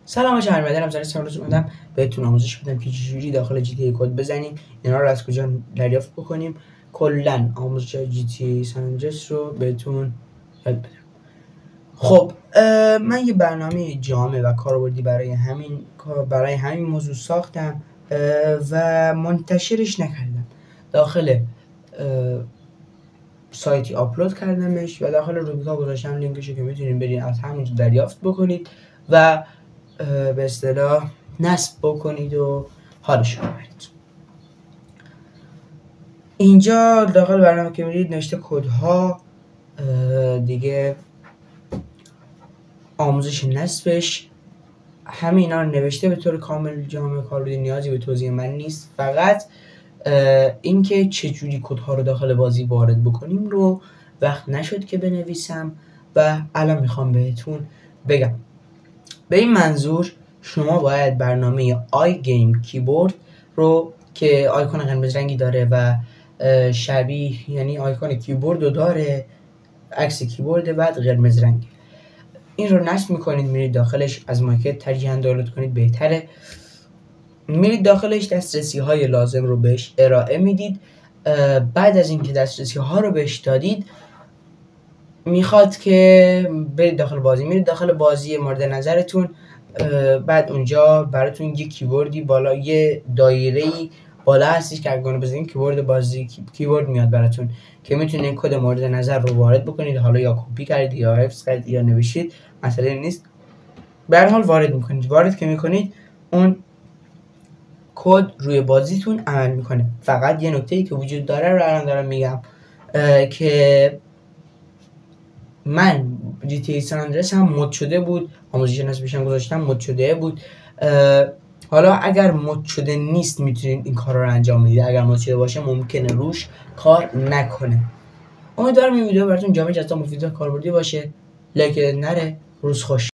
سلام بچه‌ها، من امروز اومدم بهتون آموزش بدم که چجوری داخل جی تی ای کد بزنیم، اینا رو از کجا دریافت بکنیم. کلا آموزش جی تی ای سان اندرس رو بهتون یاد بدم. خب من یه برنامه جامع و کاربردی برای همین موضوع ساختم و منتشرش نکردم. داخل سایتی آپلود کردمش و داخل روبیکا گذاشتم لینکشو که میتونید برید از همونجا دریافت بکنید و به اصطلاح نصب بکنید و حالش رو ببرید. اینجا داخل برنامه که میرید نوشته کدها، دیگه آموزش نصبش، همه اینا رو نوشته به طور کامل جامع کاربردی، نیازی به توضیح من نیست. فقط اینکه چجوری کدها رو داخل بازی وارد بکنیم رو وقت نشد که بنویسم و الان میخوام بهتون بگم. به این منظور شما باید برنامه iGame کیبورد رو که آیکون قرمز رنگی داره و شبیه، یعنی آیکون کیبورد رو داره، عکس کیبورد بعد قرمز رنگی، این رو نصب میکنید، میرید داخلش، از مارکت ترجیحاً دانلود کنید بهتره. میرید داخلش، دسترسی های لازم رو بهش ارائه میدید. بعد از اینکه دسترسی ها رو بهش دادید، میخواد که برید داخل بازی. میرید داخل بازی مورد نظرتون، بعد اونجا براتون یه کیبوردی بالا، یه دایره‌ای بالا هستش که اگه بزنید کیبورد بازی کیبورد میاد براتون که میتونید کد مورد نظر رو وارد بکنید. حالا یا کپی کردید یا حفظ کردید یا نوشتید، مسئله نیست. به هر حال وارد میکنید. وارد که میکنید اون کد روی بازیتون عمل میکنه. فقط یه نکته‌ای که وجود داره رو الان دارم میگم که من جی تی ای سان اندرس هم مد شده بود، آموزش نصبش هم گذاشتم مد شده بود. حالا اگر مد شده نیست میتونید این کار رو انجام بدید، اگر مد شده باشه ممکنه روش کار نکنه. امیدوارم این ویدیو براتون جامع، جذاب، مفید و کاربردی باشه. لایک نره. روز خوش.